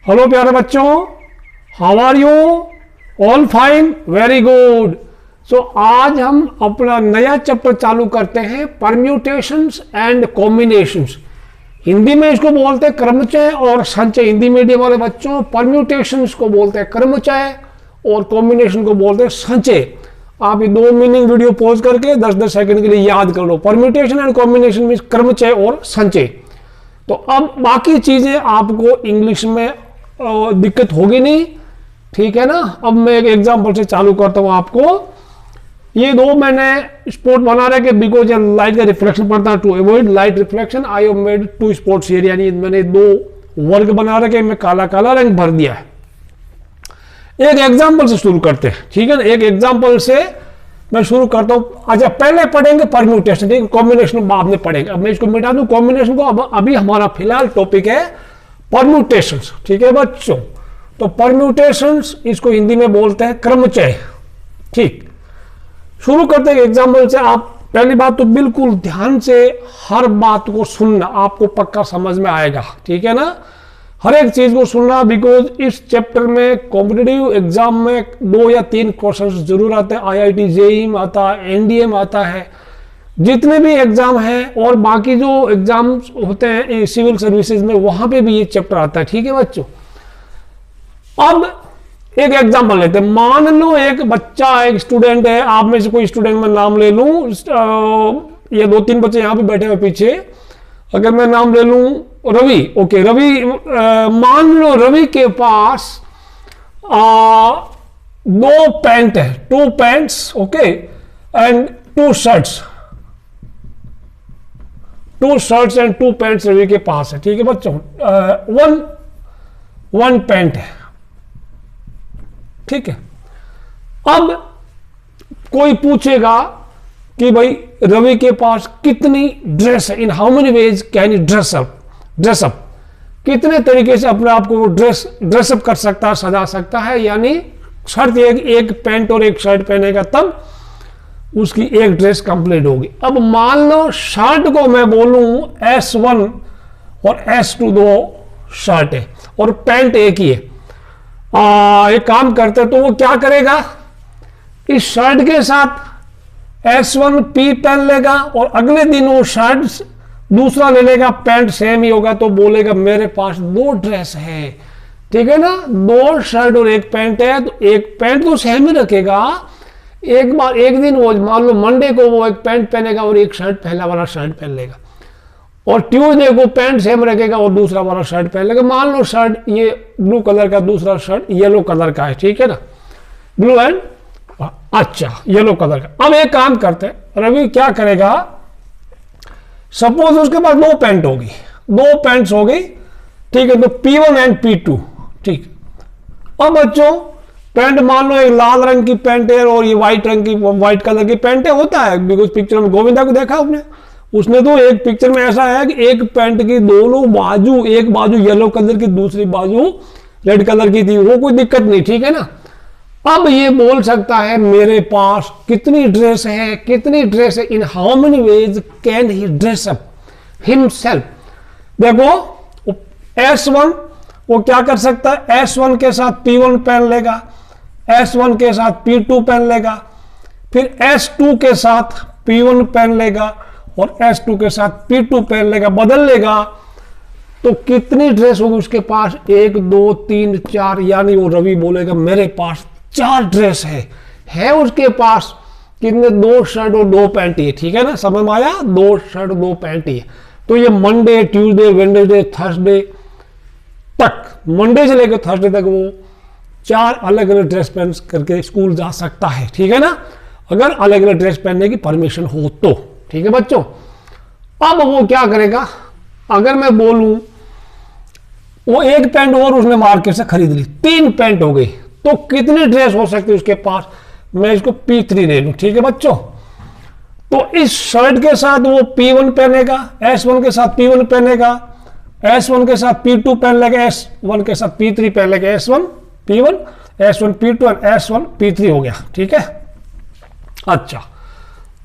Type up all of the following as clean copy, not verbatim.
Hello प्यारे बच्चों, how are you? All fine, very good. So आज हम अपना नया चैप्टर चालू करते हैं, परम्यूटेशंस एंड कॉम्बिनेशंस। हिंदी में इसको बोलते हैं क्रमचय और संचय। हिंदी मीडियम वाले बच्चों, परम्यूटेशंस को बोलते हैं क्रमचय और कॉम्बिनेशन को बोलते हैं संचय। आप ये 2 मीनिंग वीडियो पॉज करके 10-10 सेकंड के लिए याद कर लो। परम्यूटेशन एंड कॉम्बिनेशन मींस क्रमचय और संचय। तो अब बाकी चीजें आपको इंग्लिश में दिक्कत होगी नहीं, ठीक है ना। अब मैं एक एग्जांपल से चालू करता हूं आपको। ये 2 मैंने स्पॉट बना रहे कि बिकॉज लाइट का रिफ्लेक्शन पड़ता है, to avoid light reflection I have made 2 spots here, यानी मैंने 2 वर्ग बना रखे, मैं काला काला रंग भर दिया है। एक एग्जांपल से शुरू करते हैं, ठीक है ना। एक एग्जांपल से मैं शुरू करता हूं। अच्छा, पहले पढ़ेंगे परम्यूटेशन, ठीक है, कॉम्बिनेशन बाद में पढ़ेंगे। अब मैं इसको मिटा दूं कॉम्बिनेशन को। अब अभी हमारा फिलहाल टॉपिक है परम्यूटेशंस, ठीक है बच्चों। तो परम्यूटेशंस इसको हिंदी में बोलते हैं क्रमचय। ठीक, शुरू करते हैं एग्जांपल से। आप पहली बात तो बिल्कुल ध्यान से हर बात को सुनना, आपको पक्का समझ में आएगा, ठीक है ना। हर एक चीज को सुनना, बिकॉज इस चैप्टर में कॉम्पिटिटिव एग्जाम में 2 या 3 क्वेश्चन जरूर आते हैं। IIT जेईई में आता है, एनडीए में आता है, जितने भी एग्जाम हैं और बाकी जो एग्जाम होते हैं सिविल सर्विसेज में, वहां पे भी ये चैप्टर आता है, ठीक है बच्चों। अब एक एग्जांपल लेते हैं। मान लो एक बच्चा, एक स्टूडेंट है, आप में से कोई स्टूडेंट मैं नाम ले लूं, ये 2-3 बच्चे यहां पे बैठे हुए पीछे, अगर मैं नाम ले लूं रवि, ओके रवि, मान लो रवि के पास 2 पैंट है, 2 pants, okay, and 2 shirts, 2 shirts and 2 pants Ravi के पास है, ठीक है बच्चों। वन पैंट है, ठीक है। अब कोई पूछेगा कि भाई रवि के पास कितनी ड्रेस है, इन how many veg can you dress up, कितने तरीके से अपने आप को ड्रेसअप कर सकता है, सजा सकता है। यानी शर्त एक पैंट और एक शर्ट पहनेगा तब उसकी एक ड्रेस कंप्लीट होगी। अब मान लो शर्ट को मैं बोलूं S1 और S2 2 शर्ट है और पैंट एक ही है। एक काम करते तो वो क्या करेगा, इस शर्ट के साथ S1 P पहन लेगा और अगले दिन वो शर्ट दूसरा ले लेगा, पैंट सेम ही होगा, तो बोलेगा मेरे पास 2 ड्रेस है, ठीक है ना। 2 शर्ट और एक पैंट है, तो एक पैंट तो सेम ही रखेगा। एक दिन वो मान लो मंडे को वो एक पैंट पहनेगा और एक शर्ट पहला वाला शर्ट पहन लेगा, और ट्यूसडे को पैंट सेम रखेगा और दूसरा वाला शर्ट पहन लेगा। मान लो शर्ट ये ब्लू कलर का, दूसरा शर्ट येलो कलर का है, ठीक है ना, ब्लू एंड अच्छा येलो कलर का। अब एक काम करते हैं, रवि क्या करेगा, सपोज उसके पास 2 पैंट होगी, 2 पैंट्स हो गई, ठीक है, तो P1 एंड P2, ठीक। अब बच्चों पैंट मान लो एक लाल रंग की पैंट है और ये व्हाइट रंग की, व्हाइट कलर की पैंट है, होता है, बिकॉज पिक्चर में गोविंदा को देखा आपने, उसने तो एक पिक्चर में ऐसा है कि एक पैंट की दोनों बाजू, एक बाजू येलो कलर की, दूसरी बाजू रेड कलर की थी, वो कोई दिक्कत नहीं, ठीक है ना। अब ये बोल सकता है मेरे पास कितनी ड्रेस है, कितनी ड्रेस है, इन how many veg can he dress up himself. देखो S1 वो क्या कर सकता है, S1 के साथ P1 पहन लेगा, S1 के साथ P2 पहन लेगा, फिर S2 के साथ P1 पहन लेगा और S2 के साथ P2 पहन लेगा, बदल लेगा, तो कितनी ड्रेस होगी उसके पास, 1 2 3 4, यानी वो रवि बोलेगा मेरे पास 4 ड्रेस है उसके पास। कितने, 2 शर्ट और 2 पैंट ही है, ठीक है ना, समझ में आया, 2 शर्ट 2 पैंट ही है। तो ये मंडे, ट्यूसडे, वेडनेसडे, थर्सडे तक, मंडे से लेकर थर्सडे तक वो 4 अलग अलग ड्रेस पहन करके स्कूल जा सकता है, ठीक है ना, अगर अलग अलग ड्रेस पहनने की परमिशन हो तो, ठीक है बच्चों। अब वो क्या करेगा, अगर मैं बोलूं वो एक पैंट और उसने मार्केट से खरीद ली, 3 पैंट हो गई, तो कितनी ड्रेस हो सकती है उसके पास, मैं इसको P3 ले लूं, ठीक है बच्चों। तो इस शर्ट के साथ वो P1 पहनेगा, S1 के साथ P1 पहनेगा, S1 के साथ P2 पहन लेगा, S1 के साथ P3 पहन लेगा, S1 P1, S1 P2 और S1 P3 हो गया, ठीक है। अच्छा,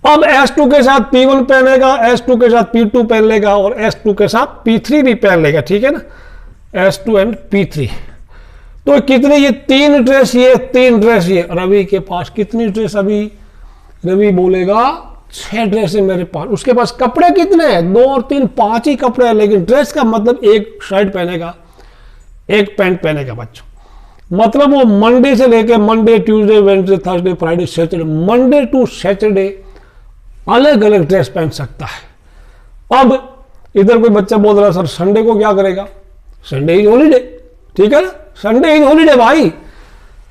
अब S2 के साथ P1 पहनेगा, S2 के साथ P2 पहन लेगा और S2 के साथ P3 भी पहन लेगा, ठीक है ना, S2 एंड P3, तो कितने, ये 3 ड्रेस, ये 3 ड्रेस, ये रवि के पास कितनी ड्रेस, अभी रवि बोलेगा 6 ड्रेस है मेरे पास। उसके पास कपड़े कितने हैं, 2 और 3 5 ही कपड़े हैं, लेकिन ड्रेस का मतलब एक शर्ट पहनेगा, एक पैंट पहनेगा बच्चों। मतलब वो मंडे से लेके Monday, Tuesday, Wednesday, Thursday, Friday, Saturday, Monday to Saturday अलग अलग ड्रेस पहन सकता है। अब इधर कोई बच्चा बोल रहा है सर संडे को क्या करेगा, संडे इज हॉलीडे, ठीक है ना, संडे इज हॉलीडे भाई,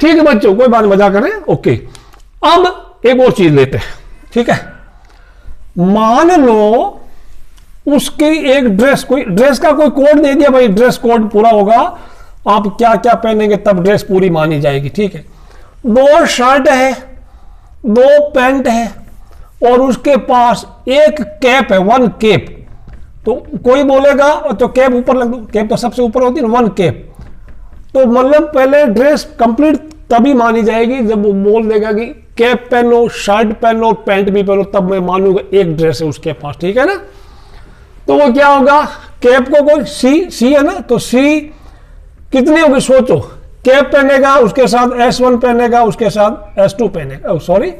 ठीक है बच्चों, कोई बात मजा करें, ओके। अब एक और चीज लेते हैं, ठीक है। मान लो उसकी एक ड्रेस, कोई ड्रेस का कोई कोड दे दिया भाई, ड्रेस कोड पूरा होगा, आप क्या क्या पहनेंगे तब ड्रेस पूरी मानी जाएगी, ठीक है। 2 शर्ट है, 2 पैंट है और उसके पास एक कैप है, 1 कैप। तो कोई बोलेगा तो कैप ऊपर लग दो, कैप तो सबसे ऊपर होती है ना, 1 कैप। तो मतलब पहले ड्रेस कंप्लीट तभी मानी जाएगी जब वो बोल देगा कि कैप पहनो, शर्ट पहनो, पैंट भी पहनो, तब मैं मानूंगा एक ड्रेस है उसके पास, ठीक है ना। तो वो क्या होगा, कैप को कोई सी है ना, तो सी कितनी होगी सोचो, कैप पहनेगा उसके साथ S1 पहनेगा, उसके साथ S2 पहनेगा, सॉरी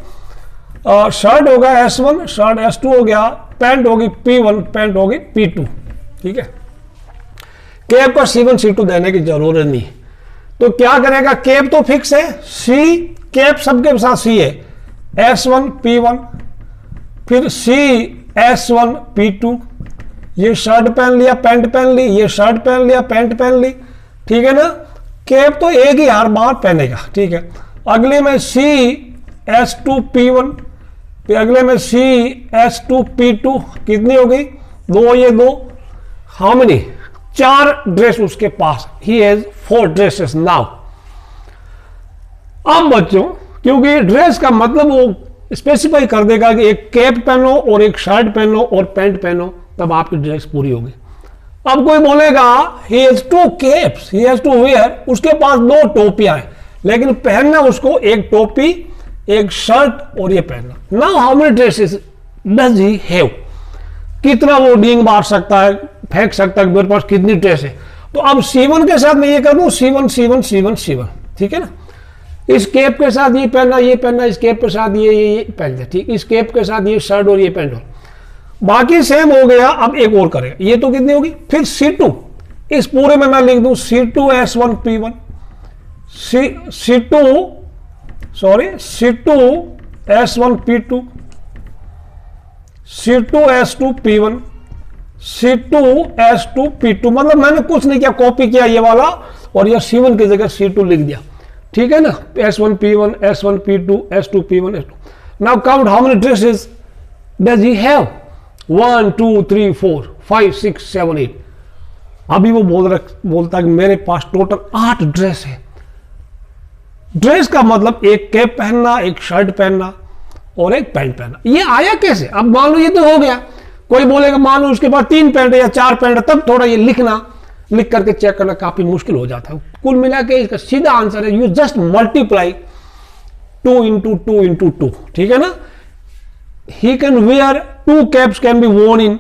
शर्ट होगा S1, शर्ट S2 हो गया, पैंट होगी P1, पैंट होगी P2, ठीक है। कैप को C1 C2 देने की जरूरत नहीं। तो क्या करेगा, कैप तो फिक्स है, सी कैप सबके साथ सी है, S1 P1, फिर C S1 P2, ये शर्ट पहन लिया, पैंट पहन ली, ये शर्ट पहन लिया, पैंट पहन ली, ठीक है ना। कैप तो एक ही हर बार पहनेगा, ठीक है। अगले में C S2 P1, फिर अगले में C S2 P2, कितनी हो गई, 2, ये 2, हाउ मेनी, 4 ड्रेस उसके पास, ही हैज 4 ड्रेसेस नाउ। अब बच्चों क्योंकि ड्रेस का मतलब वो स्पेसिफाई कर देगा कि एक कैप पहनो और एक शर्ट पहनो और पैंट पहनो, तब आपकी ड्रेस पूरी होगी। अब कोई बोलेगा he has 2 caps, he has to wear, उसके पास 2 टोपियां हैं, लेकिन पहनना उसको एक टोपी, एक शर्ट और ये पहनना। Now how many dresses does he have, कितना वो डींग मार सकता है, फेंक सकता है, मेरे पास कितनी ड्रेस है। तो अब C1 के साथ मैं ये कर दूं, C1 C1 C1 C1, ठीक है ना। इस कैप के साथ ये पहनना, ये पहनना, इस कैप के साथ ये पहनना, ठीक, इस कैप के साथ ये शर्ट और ये पैंट, बाकी सेम हो गया। अब एक और करेगा, ये तो कितनी होगी, फिर C2, इस पूरे में मैं लिख दूं C2 S1 P1, C2 S1 P2, C2 S2 P1, C2 S2 P2, मतलब मैंने कुछ नहीं किया, कॉपी किया ये वाला और ये C1 की जगह C2 लिख दिया, ठीक है ना। S1 P1, S1 P2, S2 P1, S2। Now count how many dresses does he have, 1 2 3 4 5 6 7 8। अभी वो बोलता है कि मेरे पास टोटल 8 ड्रेस है। ड्रेस का मतलब एक कैप पहनना, एक शर्ट पहनना और एक पैंट पहनना। ये आया कैसे, अब मान लो ये तो हो गया। कोई बोलेगा मान लो उसके पास 3 पैंट या 4 पैंट, तब थोड़ा ये लिख करके चेक करना काफी मुश्किल हो जाता है। कुल मिला के इसका सीधा आंसर है, you just multiply 2 into 2 into 2, ठीक है ना। He can wear 2 caps can be worn in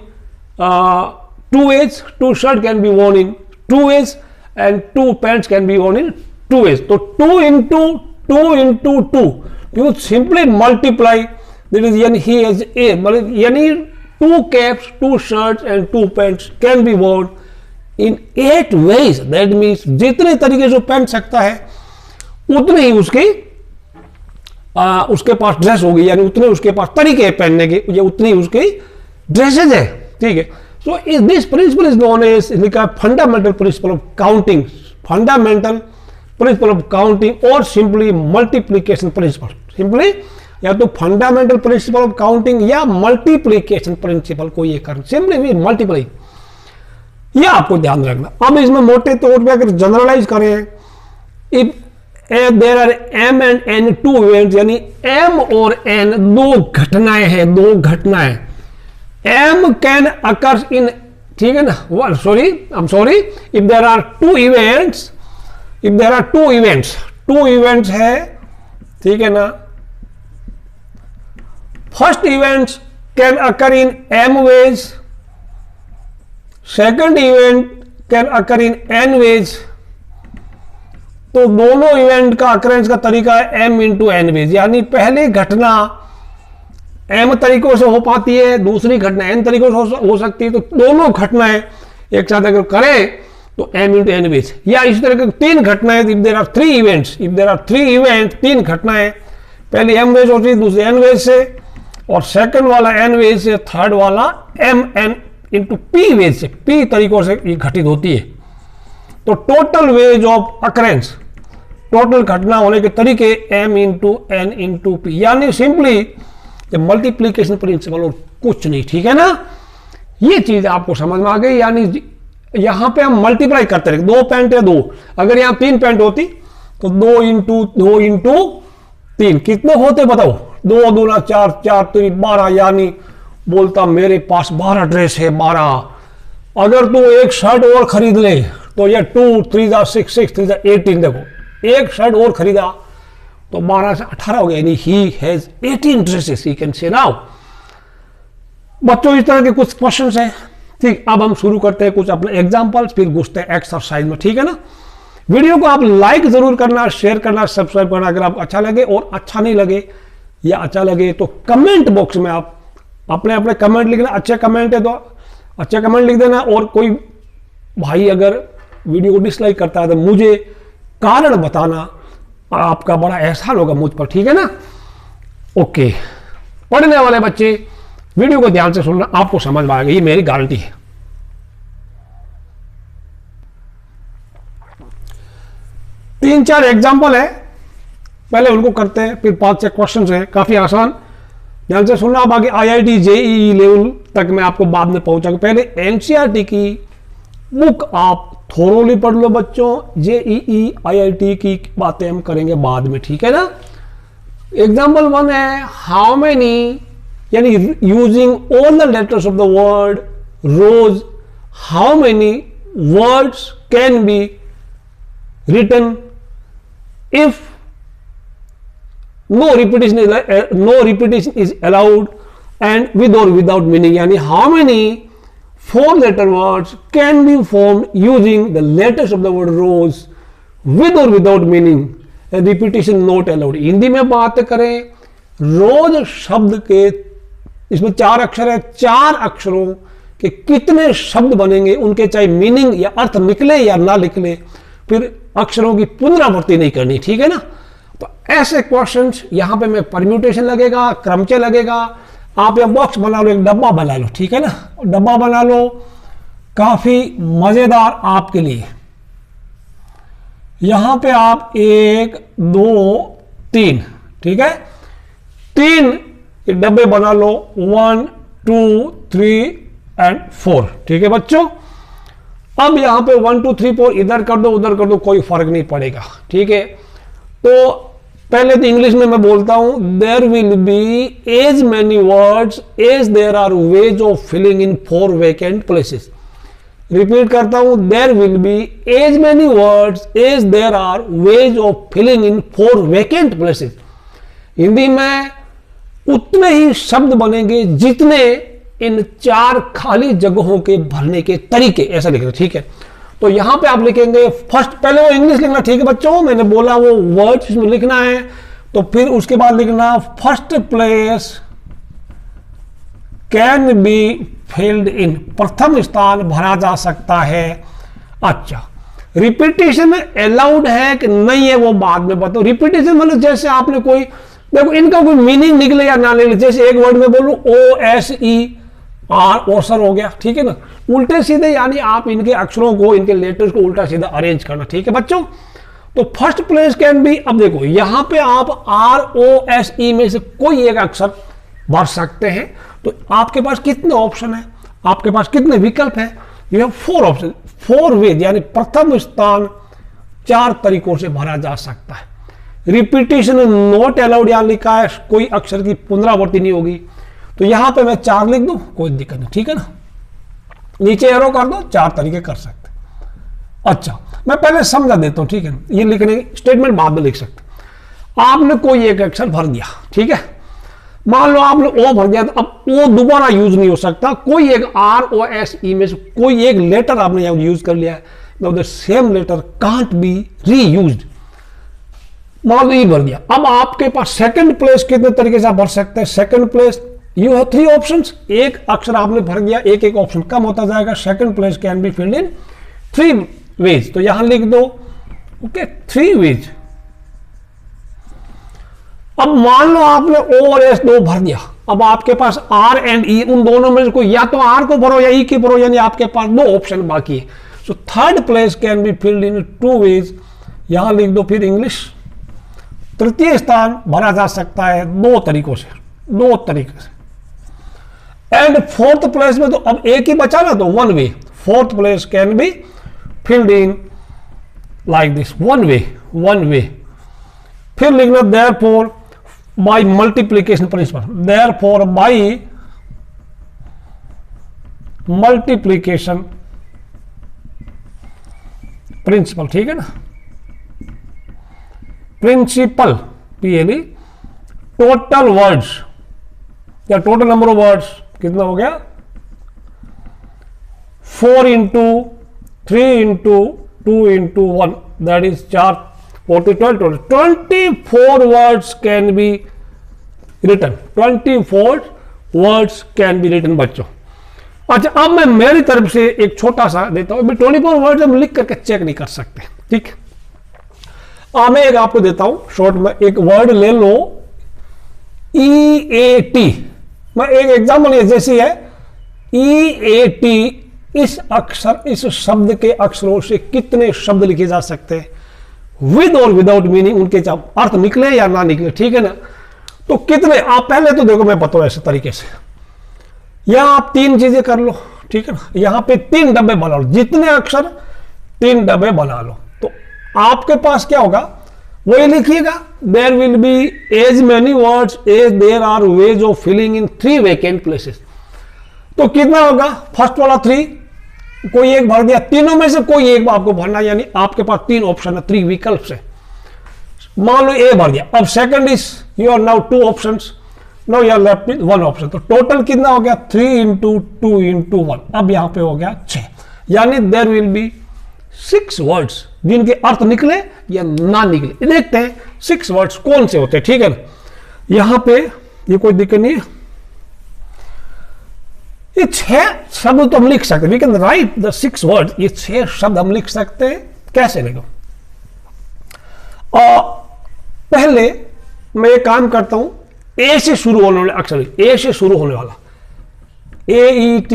2 ways, 2 shirt can be worn in 2 ways and 2 pants can be worn in 2 ways. So 2 into 2 into 2, you simply multiply, that is yani he has a, yani 2 caps, 2 shirts and 2 pants can be worn in 8 ways. That means जितने तरीके से पहन सकता है उतने ही उसके पास dress होगी, यानी उतने उसके पास तरीके हैं पहनने के, ये उतनी उसकी ड्रेसेज है, ठीक है। सो इस this principle is known as, लिखा fundamental principle of counting, fundamental principle of counting और सिंपली मल्टीप्लीकेशन प्रिंसिपल। सिंपली या तो फंडामेंटल प्रिंसिपल ऑफ काउंटिंग या मल्टीप्लीकेशन प्रिंसिपल को ये करना, सिंपली मल्टीप्लाई, ये आपको ध्यान रखना। अब इसमें मोटे तौर पर अगर जनरलाइज करें, if there are M and N 2 events, यानी M और N 2 घटनाएं हैं, 2 घटनाएं। M कैन अकर्स इन, ठीक है ना, I'm sorry, if there are 2 events, if there are 2 events है, ठीक है ना। First event can occur in M ways, second event can occur in N ways, तो दोनों इवेंट का अक्रेंस का तरीका है m इंटू एन वेज, यानी पहली घटना m तरीकों से हो पाती है, दूसरी घटना n तरीकों से हो सकती है। तो दोनों घटनाएं एक साथ अगर करें तो m इंटू एन वेज, या इस तरह की तीन घटनाएं, if there are three event, तीन घटनाएं, पहली m वेज होती है, दूसरी n वेज से, और सेकंड वाला n वेज से, थर्ड वाला m n into p ways से, p तरीकों से ये घटित होती है। तो total ways of occurrence, total घटना होने के तरीके m into n into p, यानी सिंपली मल्टीप्लीकेशन प्रिंसिपल और कुछ नहीं, ठीक है ना। ये चीज आपको समझ में आ गई, यानी यहां पे हम मल्टीप्लाई करते रहे, 2 पेंट है 2, अगर यहां 3 पेंट होती तो 2 इंटू 3 कितने होते बताओ, 2 दूना 4, 4 3 12, यानी बोलता मेरे पास 12 ड्रेस है 12। अगर तू एक शर्ट और खरीद ले तो ये 2 3 6 6 3 18, देखो एक शर्ट और खरीदा तो 12 से 18 हो गया, यानी he has 18 dresses, he can say now. बच्चों इस तरह के कुछ क्वेश्चंस हैं, ठीक। अब हम शुरू करते हैं कुछ अपने एग्जांपल्स, फिर घुसते हैं एक्सरसाइज में, ठीक है ना। वीडियो को आप लाइक जरूर करना, शेयर करना, सब्सक्राइब करना अगर आपको अच्छा लगे, और अच्छा नहीं लगे या अच्छा लगे तो कमेंट बॉक्स में आप अपने अपने कमेंट लिखना, अच्छे कमेंट है तो अच्छे कमेंट लिख देना, और कोई भाई अगर वीडियो को डिसलाइक करता है तो मुझे कारण बताना, आपका बड़ा एहसान होगा मुझ पर, ठीक है ना। ओके, पढ़ने वाले बच्चे वीडियो को ध्यान से सुनना, आपको समझ में आएगा, ये मेरी गारंटी है। तीन चार एग्जाम्पल है, पहले उनको करते हैं, फिर 5-6 क्वेश्चन है, काफी आसान, ध्यान से सुनना। अब आगे IIT JEE लेवल तक मैं आपको बाद में पहुंचाऊंगा। पहले NCERT की बुक आप थोरोली पढ़ लो बच्चों, JEE IIT की बातें हम करेंगे बाद में, ठीक है ना। एग्जाम्पल 1 है, हाउ मेनी, यानी using all the letters of the word rose, how many words can be written if no repetition is allowed and with or without meaning, यानी how many 4-letter words can be formed using the letters of the word rose with or without meaning and repetition not allowed। Hindi में बात करें, रोज शब्द के, इसमें 4 अक्षर है, 4 अक्षरों के कितने शब्द बनेंगे, उनके चाहे मीनिंग या अर्थ निकले या ना निकले, फिर अक्षरों की पुनरावृत्ति नहीं करनी, ठीक है ना। तो ऐसे क्वेश्चंस यहां पे मैं परम्यूटेशन लगेगा, क्रमचय लगेगा, आप यहां बॉक्स बना लो, एक डब्बा बना लो, ठीक है ना, डब्बा बना लो, काफी मजेदार आपके लिए। यहां पे आप 1 2 3, ठीक है, 3 डब्बे बना लो, 1 2 3 एंड 4, ठीक है बच्चों। अब यहां पे 1 2 3 4 इधर कर दो उधर कर दो, कोई फर्क नहीं पड़ेगा, ठीक है। तो पहले तो इंग्लिश में मैं बोलता हूं, there will be as many words as there are ways of filling in 4 vacant places. Repeat करता हूं, there will be as many words as there are ways of filling in 4 vacant places. Hindi में उतने ही शब्द बनेंगे जितने इन 4 खाली जगहों के भरने के तरीके, ऐसा लिखना, ठीक है। तो यहां पे आप लिखेंगे फर्स्ट, पहले वो इंग्लिश लिखना, ठीक है बच्चों, मैंने बोला वो वर्ड्स इसमें लिखना है, तो फिर उसके बाद लिखना first place can be filled इन, प्रथम स्थान भरा जा सकता है। अच्छा, रिपीटेशन अलाउड है कि नहीं है वो बाद में बताओ। रिपीटेशन मतलब जैसे आपने कोई, देखो इनका कोई मीनिंग निकले या ना निकले, जैसे एक वर्ड में बोलूं OSER, ओसर हो गया, ठीक है ना, उल्टे सीधे, यानी आप इनके अक्षरों को, इनके लेटर्स को उल्टा सीधा अरेंज करना, ठीक है बच्चों। तो फर्स्ट प्लेस कैन बी, अब देखो यहां पे आप ROSE में से कोई एक अक्षर भर सकते हैं, तो आपके पास कितने ऑप्शन है, आपके पास कितने विकल्प है, यू हैव 4 ऑप्शन, 4 वेज, यानी प्रथम स्थान 4 तरीकों से भरा जा सकता है। रिपीटेशन नॉट अलाउड यहां लिखा है, कोई अक्षर की पुनरावृत्ति नहीं होगी, तो यहां पे मैं 4 लिख दूं, कोई दिक्कत नहीं, ठीक है ना। नीचे एरो कर दो, 4 तरीके कर सकते। अच्छा, मैं पहले समझा देता हूं, ठीक है, ये लिखने स्टेटमेंट बाद में लिख सकते। आपने कोई एक अक्षर भर दिया, ठीक है, मान लो आपने O भर दिया, तो अब O दोबारा यूज नहीं हो सकता, कोई एक ROSE में से कोई एक लेटर आपने यहां यूज कर लिया है, the same letter can't be reused, मान लो ई भर दिया। अब आपके पास सेकंड प्लेस कितने तरीके से आप भर सकते हैं? Second place you have 3 options, एक अक्षर आपने भर दिया, एक एक ऑप्शन कम होता जाएगा। Second place can be filled in 3 ways, तो यहां लिख दो ओके 3 वेज। अब मान लो आपने ओ और एस 2 भर दिया, अब आपके पास आर एंड ई, उन दोनों में से कोई या तो आर को भरो या ई के भरो, यानी आपके पास 2 ऑप्शन बाकी है। So third place can be filled in 2 ways, यहां लिख दो फिर इंग्लिश। तृतीय स्थान भरा जा सकता है 2 तरीकों से, 2 तरीके से। एंड फोर्थ प्लेस में तो अब एक ही बचा ना, तो 1 way. Fourth place can be filled in like this, 1 way, 1 way. फिर लिखना therefore by multiplication principle, therefore by multiplication principle, ठीक है ना। प्रिंसिपल PLE, टोटल वर्ड्स या टोटल नंबर ऑफ वर्ड्स कितना हो गया? 4 into 3 into 2 into 1, that is 4 40 12 24 words can be written, 24 words can be written बच्चों। अच्छा, अब मैं मेरी तरफ से एक छोटा सा देता हूं, 24 वर्ड्स हम लिख करके चेक नहीं कर सकते, ठीक है। मैं एक आपको देता हूं शॉर्ट में, एक वर्ड ले लो EAT, मैं एक एग्जाम्पल जैसी है EAT, इस अक्षर, इस शब्द के अक्षरों से कितने शब्द लिखे जा सकते हैं विद और विदाउट मीनिंग, उनके अर्थ निकले या ना निकले, ठीक है ना। तो कितने, आप पहले तो देखो मैं बताऊं ऐसे तरीके से, यहां आप 3 चीजें कर लो, ठीक है ना। यहां पे 3 डब्बे बना लो, जितने अक्षर 3 डब्बे बना लो, तो आपके पास क्या होगा वही लिखिएगा। There will be as many words as there are ways of filling in 3 vacant places. तो कितना होगा? फर्स्ट वाला 3, कोई एक भर दिया, तीनों में से कोई एक आपको भरना, यानी आपके पास 3 ऑप्शन है, 3 विकल्प से। मान लो ए भर दिया, अब second is you are now 2 options, now you are left with 1 option. तो टोटल कितना हो गया? 3 इंटू 2 इंटू 1, अब यहां पे हो गया 6, यानी देयर विल बी 6 वर्ड्स जिनके अर्थ निकले या ना निकले। देखते हैं 6 वर्ड्स कौन से होते हैं, ठीक है ना। यहां पे ये कोई दिक्कत नहीं है, ये 6 शब्द तो हम लिख सकते हैं, we can write the 6 words, ये 6 शब्द हम लिख सकते हैं। कैसे लिखो? पहले मैं एक काम करता हूं, ए से शुरू होने वाले अक्षर, ए से शुरू होने वाला AET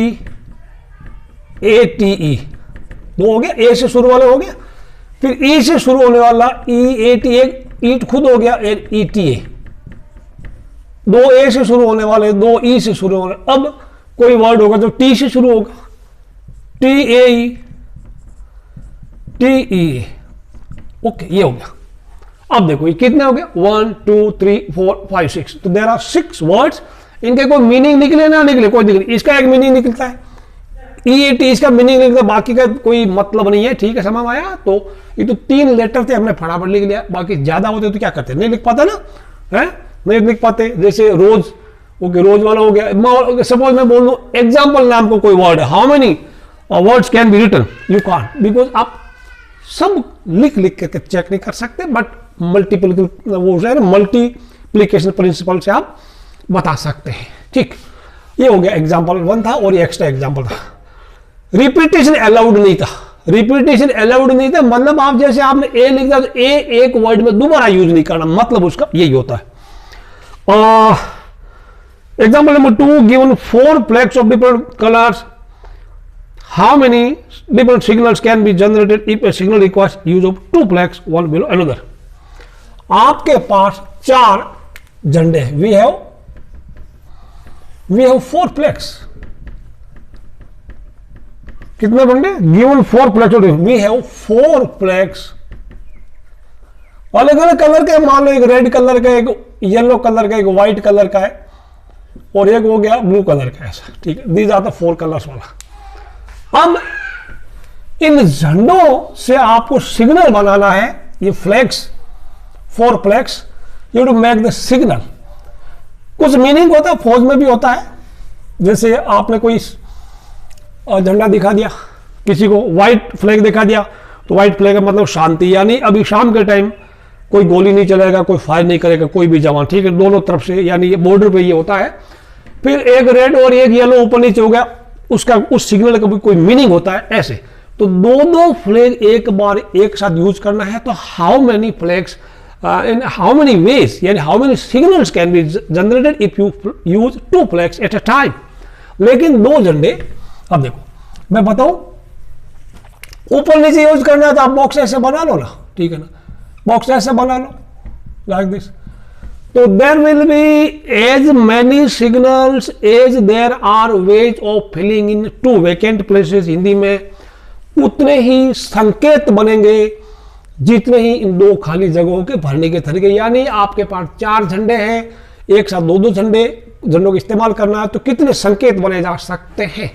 ATE 2 हो गया, ए से शुरू वाले हो गया। फिर ई से शुरू होने वाला EAT, एक ईट खुद हो गया, ETA, 2 ए से शुरू होने वाले, 2 ई से शुरू होने। अब कोई वर्ड होगा जो टी से शुरू होगा, TAE TEA, ओके, ये हो गया। अब देखो ये कितने हो गया? 1 2 3 4 5 6, तो देयर आर 6 वर्ड्स। इनके कोई मीनिंग निकले ना निकले कोई दिक्कत नहीं, इसका एक मीनिंग निकलता है, EAT इसका मीनिंग निकलता है, बाकी का कोई मतलब नहीं है, ठीक है, समझ में आया। तो ये तो 3 लेटर थे, हमने फटाफट लिख लिया, बाकी ज्यादा होते तो क्या करते, नहीं लिख पाता ना, है नहीं लिख पाते। जैसे रोज, ओके, रोज वाला हो गया। सपोज मैं बोल दूं एग्जाम्पल नाम को कोई वर्ड है, how many words can be written, you can't, because आप सब लिख लिख करके चेक नहीं कर सकते, बट मल्टीपल वो है मल्टीप्लिकेशन प्रिंसिपल से आप बता सकते हैं, ठीक। ये हो गया एग्जाम्पल 1 था, और ये एक्स्ट्रा एग्जाम्पल था। रिपीटेशन अलाउड नहीं था, रिपीटेशन अलाउड नहीं था, मतलब आप जैसे आपने ए लिख दिया तो ए एक वर्ड में दोबारा यूज नहीं करना, मतलब उसका यही होता है। Example number 2, given 4 flags of different colours, how many different signals can be generated if A signal requires use of 2 flags one below another. आपके पास 4 झंडे हैं, वी हैव 4 फ्लैग्स, कितने झंडे? Given 4 flags, we have 4 flags, अलग अलग colour के, मान लो एक रेड कलर का, एक येलो कलर का, एक व्हाइट कलर का है, और एक हो गया ब्लू कलर का, ऐसा, ठीक है। दीज आर द 4 कलर्स वाला। अब इन झंडों से आपको सिग्नल बनाना है, ये flags, 4 flags, you to make the signal. कुछ मीनिंग होता है, फौज में भी होता है, जैसे आपने कोई झंडा दिखा दिया किसी को, व्हाइट फ्लैग दिखा दिया, तो व्हाइट फ्लैग का मतलब शांति, यानी अभी शाम के टाइम कोई गोली नहीं चलाएगा, कोई फायर नहीं करेगा कोई भी जवान, ठीक है, दोनों तरफ से, यानी ये बॉर्डर पे ये होता है। फिर एक रेड और एक येलो ऊपर नीचे हो गया, उसका उस सिग्नल का भी कोई मीनिंग होता है ऐसे। तो दो फ्लैग एक बार एक साथ यूज करना है, तो how many flags in how many ways, यानी how many signals can be generated if you use 2 flags at a time. लेकिन 2 झंडे, अब देखो मैं बताऊं, ऊपर नीचे यूज करना है तो आप बॉक्स ऐसे बना लो ना, ठीक है ना, बॉक्स ऐसे बना लो लाइक दिस। तो there will be as many signals as there are ways of filling in 2 vacant places. Hindi में उतने ही संकेत बनेंगे जितने ही इन 2 खाली जगहों के भरने के तरीके। यानी आपके पास 4 झंडे हैं, एक साथ 2-2 झंडों का इस्तेमाल करना है, तो कितने संकेत बने जा सकते हैं।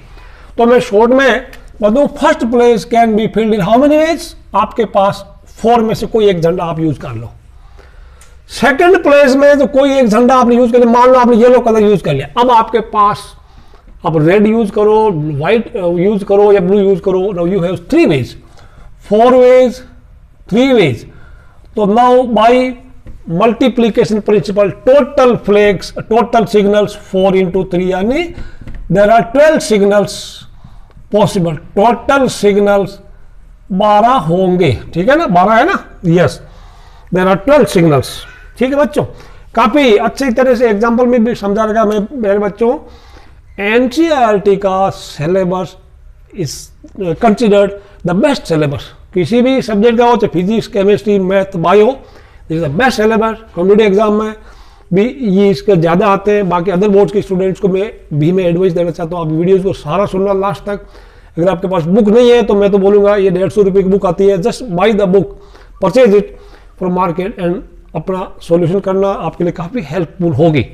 तो मैं शॉर्ट में बताऊं, first place can be filled in how many ways, आपके पास 4 में से कोई एक झंडा आप यूज कर लो। सेकंड प्लेस में तो कोई एक झंडा आपने यूज कर लिया, मान लो आपने येलो कलर यूज कर लिया, अब आपके पास आप रेड यूज करो, व्हाइट यूज करो या ब्लू यूज करो, now you have 3 ways, 4 ways, 3 ways. तो now by multiplication principle total flags, total signals 4 into 3, यानी there are 12 signals possible, total signals 12 होंगे, ठीक है ना, 12 है ना, यस, देर आर 12 सिग्नल्स, ठीक है बच्चों। काफी अच्छी तरह से एग्जाम्पल में भी समझा रखा मैं मेरे बच्चों। एनसीईआरटी का syllabus is considered the best syllabus, किसी भी सब्जेक्ट का हो, चाहे physics, chemistry, math, bio, this is the best syllabus. Competitive exam में भी ये इसके ज़्यादा आते हैं। बाकी अदर बोर्ड्स के स्टूडेंट्स को मैं एडवाइस देना चाहता हूँ, आप वीडियोज़ को सारा सुनना लास्ट तक। अगर आपके पास बुक नहीं है तो मैं तो बोलूँगा ये 150 रुपये की बुक आती है, just by the book, purchase it from market and अपना सॉल्यूशन करना आपके लिए काफ़ी हेल्पफुल होगी।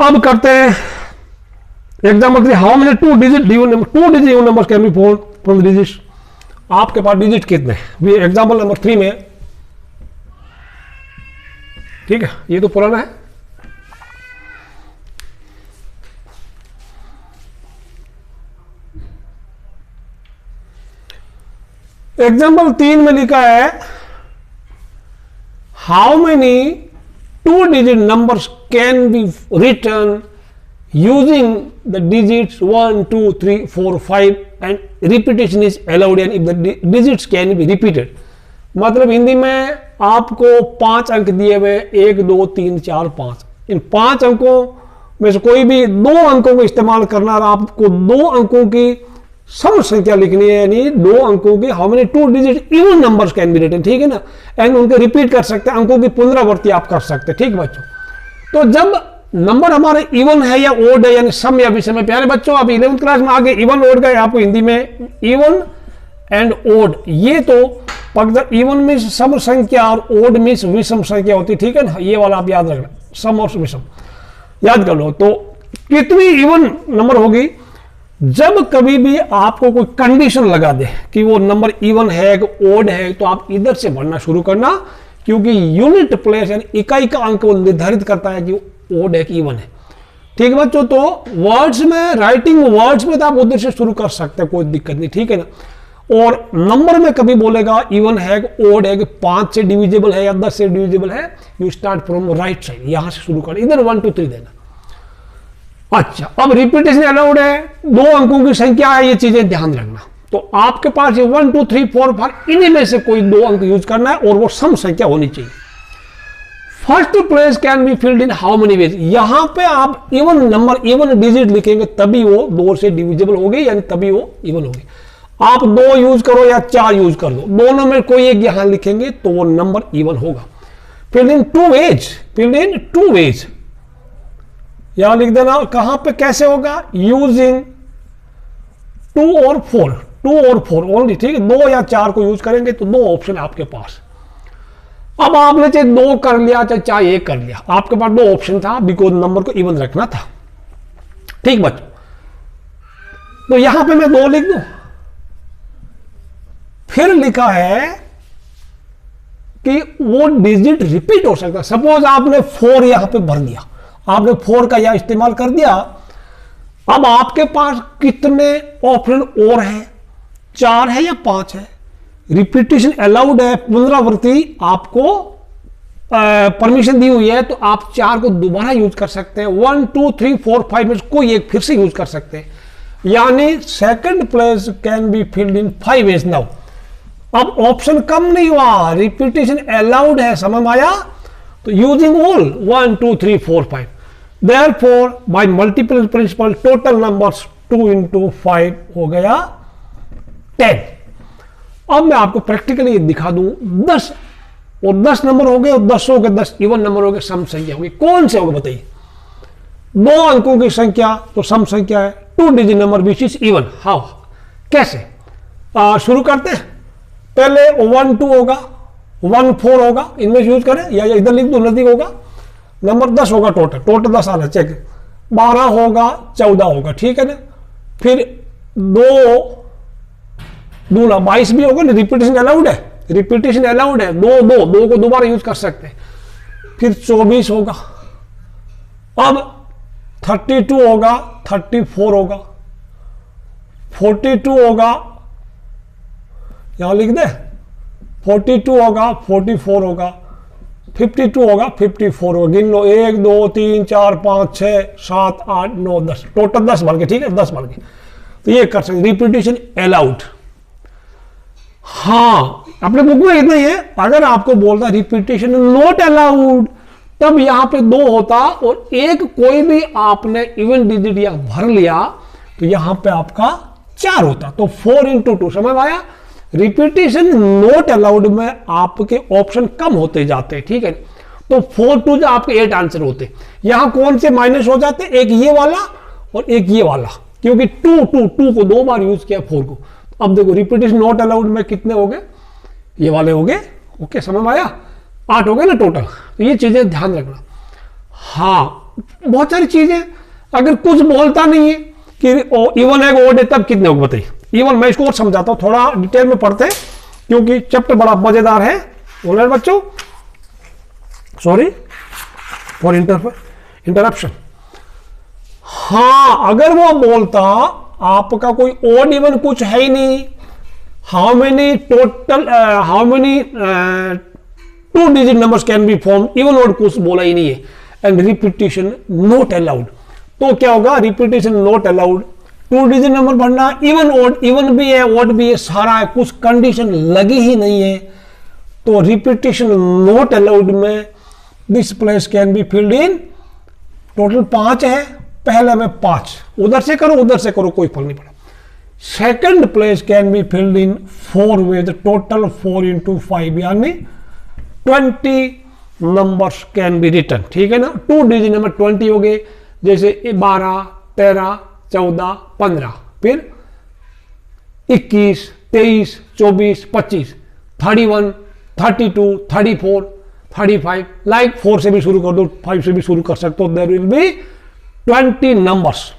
अब करते हैं example 3, how many 2 digit even numbers can be found from the digits. आपके पास डिजिट कितने हैं, एग्जाम्पल नंबर 3 में, ठीक है, ये तो पुराना है। एग्जाम्पल 3 में लिखा है how many 2 digit numbers can B return using the digits 1, 2, 3, 4, 5 and repetition is allowed and if the digits can be repeated. मतलब हिंदी में आपको 5 अंक दिए हुए, 1, 2, 3, 4, 5, इन 5 अंकों में से कोई भी 2 अंकों को इस्तेमाल करना और आपको 2 अंकों की सम संख्या लिखनी है, यानी 2 अंकों की how many 2 digit even numbers can be written, ठीक है ना, एंड उनके रिपीट कर सकते हैं, अंकों की पुनरावृत्ति आप कर सकते हैं, ठीक है बच्चों। तो जब नंबर हमारे इवन है या ओड है, यानी सम या विषम है, प्यारे बच्चों आप 11th क्लास में आगे इवन ओड गए, आपको हिंदी में इवन एंड ओड, ये तो इवन मीन्स सम संख्या और ओड मीन्स विषम संख्या होती, ठीक है ना, ये वाला आप याद रखना, सम और विषम याद कर लो। तो कितनी इवन नंबर होगी, जब कभी भी आपको कोई कंडीशन लगा दे कि वो नंबर इवन है कि ओड है, तो आप इधर से भरना शुरू करना, क्योंकि यूनिट प्लेस यानी इकाई का अंक वो निर्धारित करता है कि ओड है कि इवन है, ठीक है बच्चों। तो वर्ड्स में, राइटिंग वर्ड्स में तो आप उधर से शुरू कर सकते हैं, कोई दिक्कत नहीं, ठीक है ना। और नंबर में कभी बोलेगा इवन है कि ओड है कि 5 से डिविजिबल है या 10 से डिविजिबल है, you start from right side, यहां से शुरू कर, इधर 1, 2, 3 देना। अच्छा, अब रिपीटेशन अलाउड है, 2 अंकों की संख्या है, ये चीजें ध्यान रखना। तो आपके पास ये 1, 2, 3, 4, 5 इन्हीं में से कोई 2 अंक यूज करना है और वो सम संख्या होनी चाहिए। First place can be filled in how many veg, यहां पे आप इवन नंबर, इवन डिजिट लिखेंगे तभी वो 2 से डिविजिबल होगी, यानी तभी वो इवन होगी। आप 2 यूज करो या 4 यूज कर दो, दोनों में कोई एक यहां लिखेंगे तो वो नंबर इवन होगा। Filled in 2 ways, filled in 2 ways, यहां लिख देना, कहां पे कैसे होगा, यूजिंग 2 और 4, 2 और 4 ओनली, ठीक है, 2 या 4 को यूज करेंगे तो 2 ऑप्शन आपके पास। अब आपने चाहे 2 कर लिया चाहे 1 कर लिया, आपके पास 2 ऑप्शन था, बिकॉज नंबर को इवन रखना था, ठीक बच्चों। तो यहां पे मैं 2 लिख दूं, फिर लिखा है कि वो डिजिट रिपीट हो सकता है। सपोज आपने 4 यहां पे भर दिया, आपने 4 का यहां इस्तेमाल कर दिया, अब आपके पास कितने ऑप्शन और हैं, 4 है या 5 है, रिपीटेशन अलाउड है, पुनरावृत्ति आपको परमिशन दी हुई है, तो आप 4 को दोबारा यूज कर सकते हैं, 1 2 3 4 5 में कोई एक फिर से यूज कर सकते हैं, यानी second place can be filled in 5 ways now. अब ऑप्शन कम नहीं हुआ, रिपीटेशन अलाउड है, समझ में आया? तो using all 1 2 3 4 5, therefore by multiple principle total numbers 2 into 5 हो गया 10। अब मैं आपको प्रैक्टिकली ये दिखा दूं, 10 और 10 नंबर हो गए और 10 हो गए, 10 इवन नंबर हो गए, सम संख्या होगी। कौन से होगा बताइए? 2 अंकों की संख्या तो सम संख्या है, 2 digit number which is even. How, कैसे? शुरू करते हैं। पहले 1 2 होगा, 1 4 होगा, इनमें यूज करें या इधर लिख दो, नजदीक होगा। नंबर 10 होगा, टोटल 10 आना चेक। 12 होगा, 14 होगा, ठीक है ना। फिर 2 दूना 22 भी होगा ना, रिपीटेशन अलाउड है, रिपीटेशन अलाउड है, 2 को दोबारा यूज कर सकते हैं। फिर 24 होगा, अब 32 होगा, 34 होगा, 42 होगा, यहां लिख दे, 42 होगा, 44 होगा, 52 होगा, 54 होगा। गिन लो, 1 2 3 4 5 6 7 8 9 10, टोटल 10 बन गए, ठीक है, 10 बन गए। तो ये कर सकते, रिपीटेशन अलाउड। हाँ, अपने बुक में इतना ही है। अगर आपको बोलता रिपीटेशन नॉट अलाउड, तब यहां पे 2 होता और एक कोई भी आपने इवन डिजिट या भर लिया तो यहां पे आपका 4 होता, तो 4 into 2, समझ आया? रिपीटेशन नॉट अलाउड में आपके ऑप्शन कम होते जाते हैं, ठीक है। तो 4 2 जो आपके 8 आंसर होते, यहां कौन से माइनस हो जाते? एक ये वाला और एक ये वाला, क्योंकि 2 को 2 बार यूज किया 4 को। अब देखो रिपीटेशन नॉट अलाउड में कितने हो गए? ये वाले हो गए, ओके, समझ में आया? 8 हो गए ना टोटल। तो ये चीजें ध्यान रखना। हाँ, बहुत सारी चीजें, अगर कुछ बोलता नहीं है कि इवन है ओड है, तब कितने होगा बताइए? इवन मैं इसको और समझाता हूं, थोड़ा डिटेल में पढ़ते हैं, क्योंकि चैप्टर बड़ा मजेदार है। बोले बच्चों, सॉरी फॉर इंटरप्शन। हाँ, अगर वो बोलता आपका कोई ओड इवन कुछ है ही नहीं, how many 2 digit numbers can be form, even odd कुछ बोला ही नहीं है, एंड रिपीटेशन नॉट अलाउड, तो क्या होगा? Repetition not allowed, 2 digit number भरना, इवन ओड, इवन भी है ओड भी है, सारा है, कुछ कंडीशन लगी ही नहीं है, तो रिपीटेशन नॉट अलाउड में this place can be filled in, total 5 है, पहले में 5, उधर से करो, कोई फर्क नहीं पड़ा। Second place can be filled in 4 ways, total 4 into 5, यानी 20 नंबर्स कैन बी रिटर्न, ठीक है ना। 2 डिजिट नंबर 20 हो गए, जैसे 12 13 14 15, फिर 21 23 24 25 31 32 34 35, लाइक 4 से भी शुरू कर दो, 5 से भी शुरू कर सकते हो, देयर विल बी 20 नंबर्स।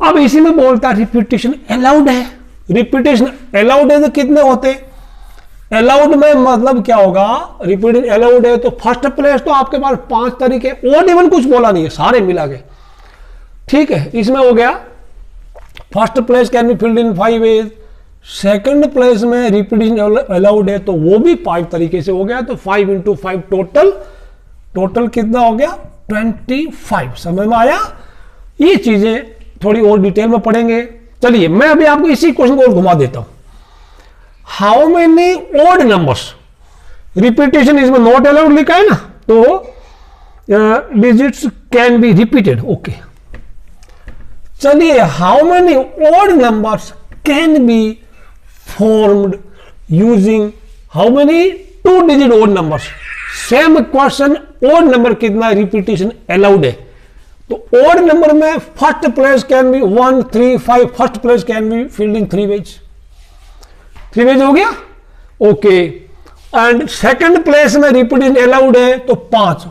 अब इसी में बोलता है रिपीटेशन अलाउड है। रिपीटेशन अलाउड है तो कितने होते? अलाउड में मतलब क्या होगा? रिपीटेशन अलाउड है तो फर्स्ट प्लेस तो आपके पास 5 तरीके, ओड इवन कुछ बोला नहीं है, सारे मिला के, ठीक है। इसमें हो गया first place can be filled in 5 ways, second place में रिपीटेशन अलाउड है तो वो भी 5 तरीके से हो गया, तो 5 into 5 टोटल कितना हो गया? 25। समझ में आया? ये चीजें थोड़ी और डिटेल में पढ़ेंगे। चलिए मैं अभी आपको इसी क्वेश्चन को और घुमा देता हूं। How many odd numbers, repetition इसमें नॉट अलाउड लिखा है ना, तो digits can be repeated, okay. चलिए, how many odd numbers can be formed using how many 2 digit odd numbers. Same question, odd number कितना रिपीटेशन अलाउड है, तो odd number में first place can be 1 3 5, first place can be filled in 3 ways. 3 ways हो गया, okay. And second place में repetition allowed है तो 5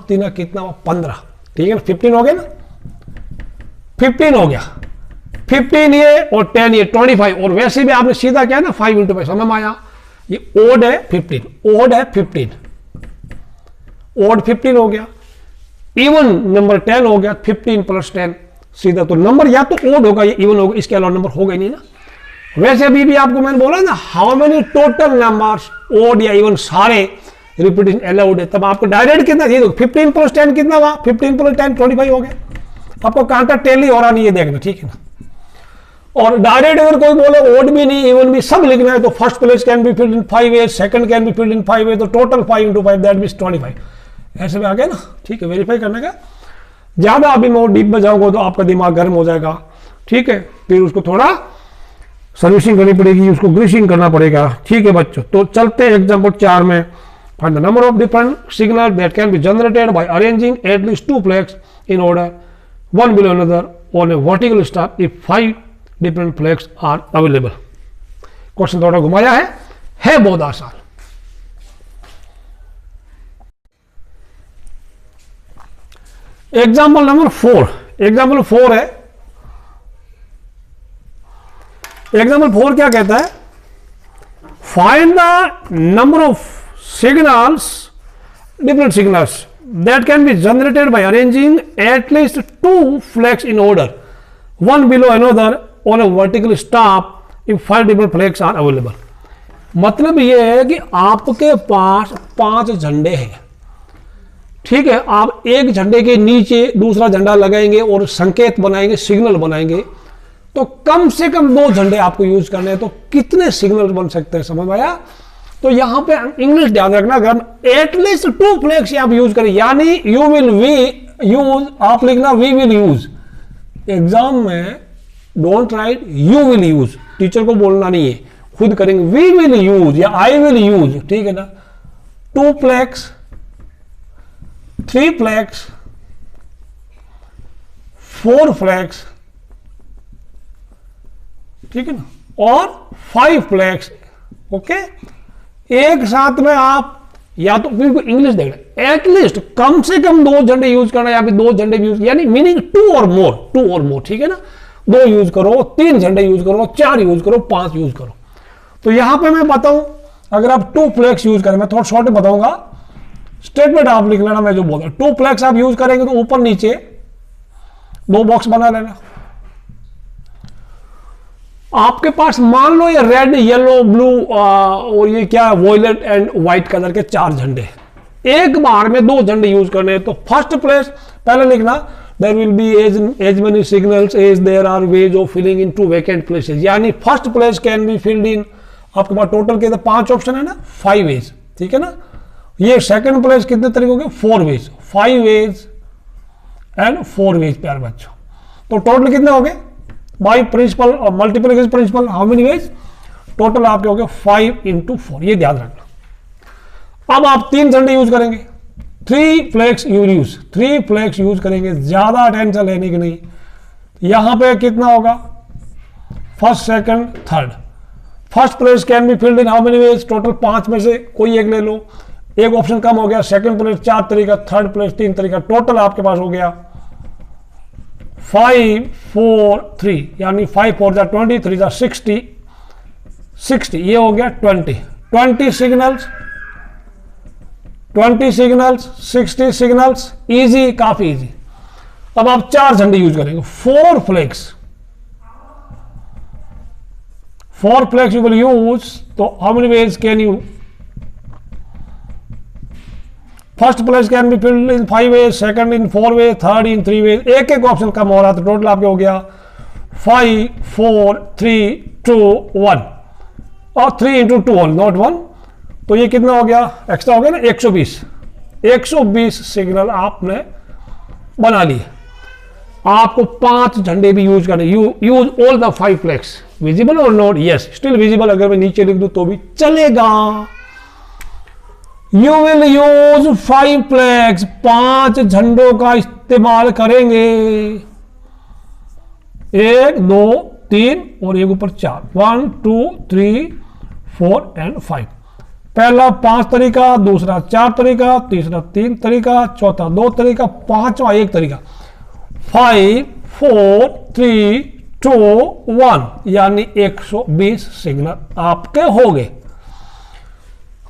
3 कितना? 15, ठीक है ना। 15 हो गया ना, 15 हो गया, 15 ये और 10 ये 25, और वैसे भी आपने सीधा क्या है ना 5 into 5, समझ में आया? ये ओड है 15, ओड है 15, ओड 15 हो गया, इवन नंबर 10 हो गया, 15 + 10 सीधा, तो नंबर या तो ओड होगा या इवन होगा, इसके अलावा नंबर होगा ही नहीं ना। वैसे अभी भी आपको मैंने बोला ना, how many total numbers odd या इवन सारे रिपीटिंग अलाउड है, तब आपको डायरेक्ट कितना, ये देखो 15 + 10 कितना हुआ, 15 + 10 25 हो गया। आपको कांटा टेली हो रहा नहीं, ये देखना, ठीक है ना। और डायरेक्ट अगर कोई बोले ओड भी नहीं इवन भी सब लिखना है, तो first place can be filled in 5 ways, second can be filled in 5 ways, तो टोटल 5 × 5 दैट मींस 25। ऐसे में आ गया ना, ठीक है, वेरीफाई करने का। ज्यादा अभी मैं डीप में जाऊंगा तो आपका दिमाग गर्म हो जाएगा, ठीक है, फिर उसको थोड़ा सर्विसिंग करनी पड़ेगी, उसको ग्रीसिंग करना पड़ेगा, ठीक है बच्चों। तो चलते हैं एग्जाम्पल 4 में। Find the number of different signal that can be generated by arranging at least 2 flags in order one below another on a vertical star if 5 different flags are available। Question थोड़ा घुमाया है बहुत आसान। एग्जाम्पल नंबर 4, एग्जाम्पल 4 है। Example 4 क्या कहता है, find the number of signals, different signals that can be generated by arranging at least 2 flags in order one below another on a vertical star if 5 different flags are available। मतलब ये है कि आपके पास 5 झंडे हैं, ठीक है, आप एक झंडे के नीचे दूसरा झंडा लगाएंगे और संकेत बनाएंगे, सिग्नल बनाएंगे, तो कम से कम 2 झंडे आपको यूज करने हैं, तो कितने सिग्नल बन सकते हैं, समझ आया। तो यहां पे इंग्लिश ध्यान रखना, अगर एटलीस्ट 2 flags आप यूज करें, यानी यू विल वी यूज, आप लिखना वी विल यूज। एग्जाम में don't write you will use, teacher को बोलना नहीं है, खुद करेंगे वी विल यूज या आई विल यूज, ठीक है ना। 2 flags, 3 flags, 4 flags, ठीक है ना, और 5 flags, ओके। एक साथ में आप या तो बिल्कुल इंग्लिश देखना, एटलीस्ट कम से कम 2 झंडे यूज करना, या फिर 2 झंडे यूज, यानी मीनिंग 2 और मोर, ठीक है ना। 2 यूज करो, 3 झंडे यूज करो, 4 यूज करो, 5 यूज करो। तो यहां पे मैं बताऊं, अगर आप 2 flags यूज करें, मैं थोड़ा शॉर्ट बताऊंगा, स्टेटमेंट आप लिख लेना, मैं जो बोल रहा हूं। 2 flags आप यूज करेंगे तो ऊपर नीचे 2 बॉक्स बना लेना। आपके पास मान लो ये रेड, येलो, ब्लू और ये क्या है, वॉयलेट एंड व्हाइट कलर के 4 झंडे, एक बार में 2 झंडे यूज करने हैं। तो फर्स्ट प्लेस पहले लिखना, there will be as many signals as there are ways of filling in 2 vacant places, यानी first place can be filled in, आपके पास टोटल के 5 ऑप्शन है ना, 5 वेज, ठीक है ना। ये सेकंड प्लेस कितने तरीके के, 4 वेज, 5 वेज एंड 4 वेज, प्यार बच्चों। तो टोटल कितने हो गए, बाई प्रिंसिपल और multiplication principle, how many ways, total आपके हो गए 5 × 4, ये ध्यान रखना। अब आप 3 झंडे यूज करेंगे, 3 flags यूज, 3 flags यूज करेंगे, ज्यादा टेंशन लेने की नहीं। यहां पे कितना होगा, first, second, third. First place can be filled in how many ways, total 5 में से कोई एक ले लो, एक ऑप्शन कम हो गया। सेकंड प्लेस 4 तरीका, थर्ड प्लेस 3 तरीका, टोटल आपके पास हो गया 5 4 3, यानी 5 4 20, 3 60, 60, ये हो गया 20 सिग्नल्स, 20 सिग्नल्स, 60 सिग्नल्स, इजी, काफी इजी। अब आप 4 झंडे यूज करेंगे, 4 flags, 4 flags you will use, तो how many ways can you, first place can be filled in 5 ways, second in 4 ways, third in 3 ways, एक एक ऑप्शन कम हो रहा, तो टोटल आपके हो गया 5 4 3 2 1, और 3 × 2 नॉट 1, तो ये कितना हो गया, एक्स्ट्रा हो गया ना, 120 सिग्नल आपने बना लिए। आपको 5 झंडे भी यूज करने, use all the 5 flags, visible और नॉट, यस स्टिल विजिबल, अगर मैं नीचे लिख दूं तो भी चलेगा। यू विल यूज 5 flags, 5 झंडों का इस्तेमाल करेंगे, 1 2 3 और एक ऊपर 4, 1 2 3 4 एंड 5। पहला 5 तरीका, दूसरा 4 तरीका, तीसरा 3 तरीका, चौथा 2 तरीका, पांचवा 1 तरीका। 5 4 3 2 1, यानी 120 सिग्नल आपके हो गए।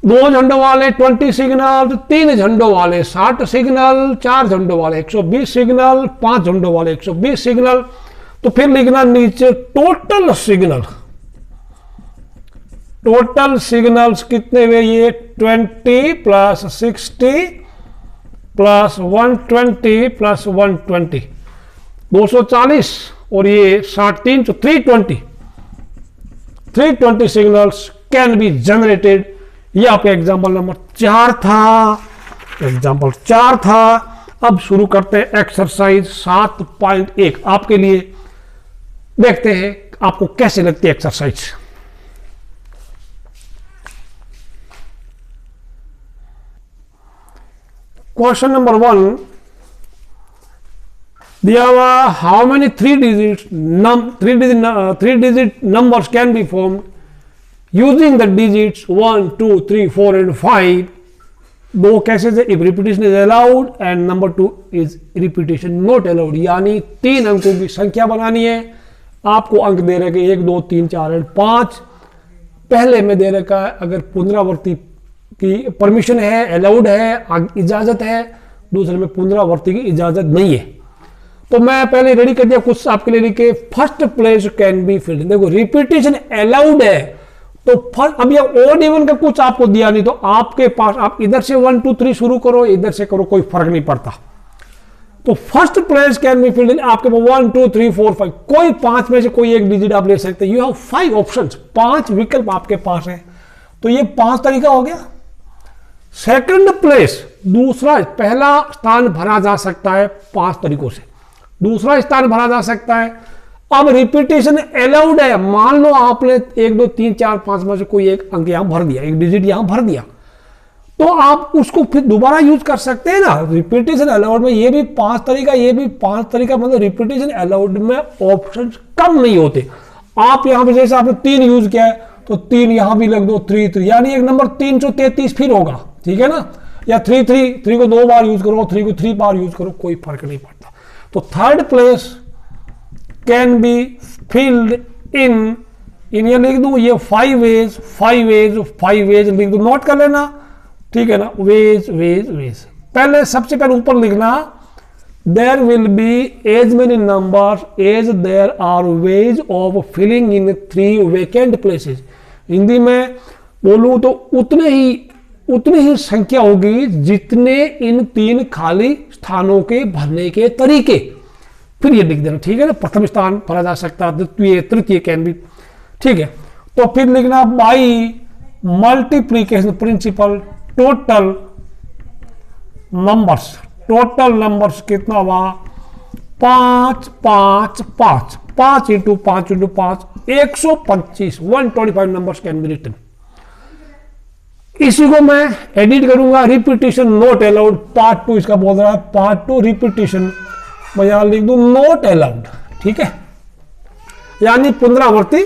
2 झंडों वाले 20 सिग्नल, 3 झंडों वाले 60 सिग्नल, 4 झंडों वाले 120 सिग्नल, 5 झंडों वाले 120 सिग्नल। तो फिर लिखना नीचे टोटल सिग्नल, टोटल सिग्नल्स कितने हुए, ये 20 प्लस 60 प्लस 120 प्लस 120 240 और ये 3 तो 320 signals can be generated। ये आपका एग्जाम्पल नंबर 4 था, एग्जाम्पल 4 था। अब शुरू करते हैं एक्सरसाइज 7.1 आपके लिए। देखते हैं आपको कैसे लगती है एक्सरसाइज। क्वेश्चन नंबर 1, दिया हुआ how many three digit numbers can be formed using the digits 1 2 3 4 and 5। दो केसेस है, if repetition is allowed and number 2 is repetition not allowed. यानी 3 अंकों की संख्या बनानी है। आपको अंक दे रखे 1 2 3 4 और 5। पहले में दे रखा है अगर पुनरावृत्ति की परमिशन है, अलाउड है, इजाजत है। दूसरे में पुनरावृत्ति की इजाजत नहीं है। तो मैं पहले रेडी कर दिया कुछ आपके लिए लिखे। First place can be field. देखो रिपीटेशन अलाउड है तो फर्स्ट, अब ये ओड इवन का कुछ आपको दिया नहीं तो आपके पास आप इधर से 1 2 3 शुरू करो, इधर से करो, कोई फर्क नहीं पड़ता। तो first place can be field आपके पास 1 2 3 4 5, कोई 5 में से कोई एक डिजिट आप ले सकते हैं। यू हैव 5 ऑप्शंस, 5 विकल्प आपके पास है। तो ये 5 तरीका हो गया। सेकंड प्लेस, दूसरा, पहला स्थान भरा जा सकता है 5 तरीकों से, दूसरा स्थान भरा जा सकता है। अब रिपीटेशन अलाउड है। मान लो आपने 1 2 3 4 5 में से कोई एक अंक यहां भर दिया, एक डिजिट यहां भर दिया, तो आप उसको फिर दोबारा यूज कर सकते हैं ना। रिपीटेशन अलाउड में ये भी 5 तरीका, ये भी 5 तरीका, मतलब रिपीटेशन अलाउड में ऑप्शन कम नहीं होते। आप यहां पर जैसे आपने 3 यूज किया है तो 3 यहां भी लग दो, 3 3, यानी एक नंबर 333 फिर होगा, ठीक है ना। या 3 3 को 2 बार यूज करो, 3 को 3 बार यूज करो, कोई फर्क नहीं पड़ता। तो third place can be filled इन ये लिख दूं, ये 5 वेज 5 वेज 5 वेज लिख दूं, नोट कर लेना, ठीक है ना। वेज वेज वेज, पहले सबसे पहले ऊपर लिखना there will be as many numbers as there are ways of filling in 3 vacant places. Hindi में बोलूं तो उतनी ही संख्या होगी जितने इन 3 खाली स्थानों के भरने के तरीके। फिर ये लिख देना, ठीक है ना। प्रथम स्थान भरा जा सकता है, द्वितीय तृतीय कैन भी, ठीक है। तो फिर लिखना by multiplication principle total numbers कितना हुआ, 5 5 5 5 into 5 into 5 125 125 numbers can be written. इसी को मैं एडिट करूंगा, रिपीटेशन नॉट अलाउड पार्ट 2 इसका बोल रहा है। पार्ट 2 रिपीटेशन मैं यहां लिख दूं नॉट अलाउड, ठीक है। यानी पुनरावृत्ति,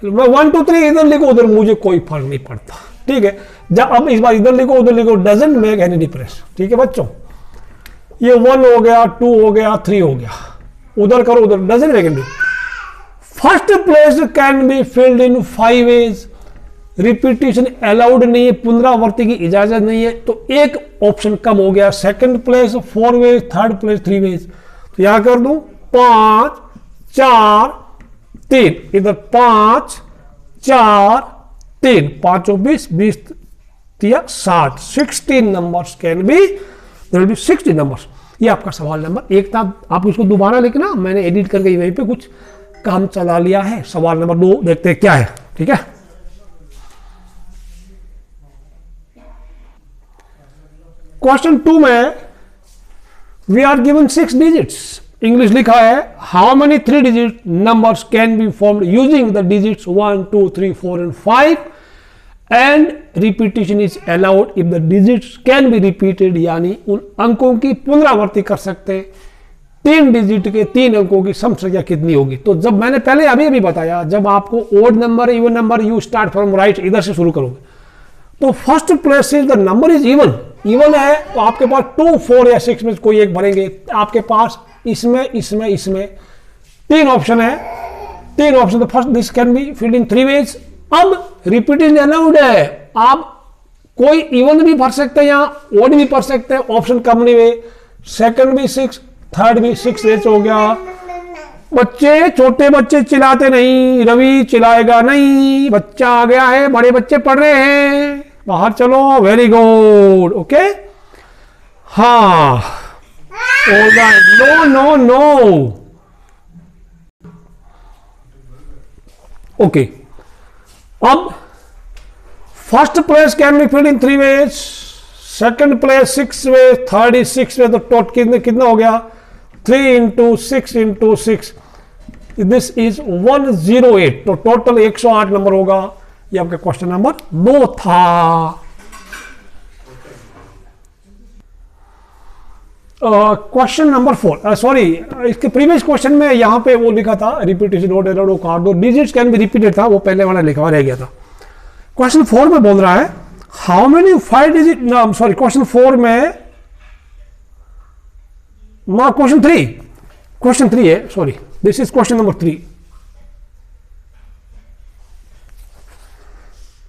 मैं 1 2 3 इधर लिखो उधर मुझे कोई फर्क नहीं पड़ता, ठीक है। जब अब इस बार इधर लिखो उधर लिखो, डजंट मेक एनी डिफरेंस, ठीक है बच्चों। ये 1 हो गया, 2 हो गया, 3 हो गया, उधर करो उधर, doesn't make any. First place can be filled in 5 ways. Repetition allowed नहीं है, पुनरावृत्ति की इजाजत नहीं है, तो एक ऑप्शन कम हो गया। Second place 4 ways, third place 3 ways. तो यहां कर दूं 5 4 3, इधर 5 4 3, 5 24 20 60 16 numbers can be, there will be 60 numbers. ये आपका सवाल नंबर 1 था। आप इसको दोबारा लिखना, मैंने एडिट करके वहीं पे कुछ काम चला लिया है। सवाल नंबर 2 देखते हैं क्या है, ठीक है। क्वेश्चन 2 में we are given 6 digits. English लिखा है how many 3 digit numbers can be formed using the digits 1 2 3 4 and 5 and repetition is allowed if the digits can be repeated. यानी उन अंकों की पुनरावृत्ति कर सकते हैं। 3 डिजिट के 3 अंकों की सम संख्या कितनी होगी। तो जब मैंने पहले अभी बताया, जब आपको odd number even number you start from right, इधर से शुरू करोगे। तो first place the number is even है तो आपके पास 2 4 या 6 में कोई एक भरेंगे। आपके पास इसमें 3 ऑप्शन है, 3 ऑप्शन। तो first this can be filled in 3 ways. अब रिपीटेशन अलाउड है, आप कोई इवन भी भर सकते हैं, यहां ओड भी भर सकते हैं, ऑप्शन कम नहीं हुए। सेकंड भी 6, थर्ड भी 6 वेज हो गया, बच्चे, छोटे बच्चे चिल्लाते नहीं, रवि चिल्लाएगा नहीं, बच्चा आ गया है, बड़े बच्चे पढ़ रहे हैं, बाहर चलो। Very good, okay. हाँ, नो नो नो, ओके। अब first place can be filled in 3 ways, second place 6 way, third is 6 way, तो टोटल कितना हो गया? 3 इंटू 6 इंटू 6, दिस इज 108, तो टोटल 108 नंबर होगा। ये आपका क्वेश्चन नंबर 2 था। क्वेश्चन नंबर 4, सॉरी, इसके प्रीवियस क्वेश्चन में यहां पे वो लिखा था रिपीटेशन नॉट अलाउड, कार्ड दो डिजिट्स कैन बी रिपीटेड था, वो पहले वाला लिखा रह गया था। क्वेश्चन 4 में बोल रहा है how many 5 digit, sorry question 4 में, क्वेश्चन 3 है, sorry, this is question number 3।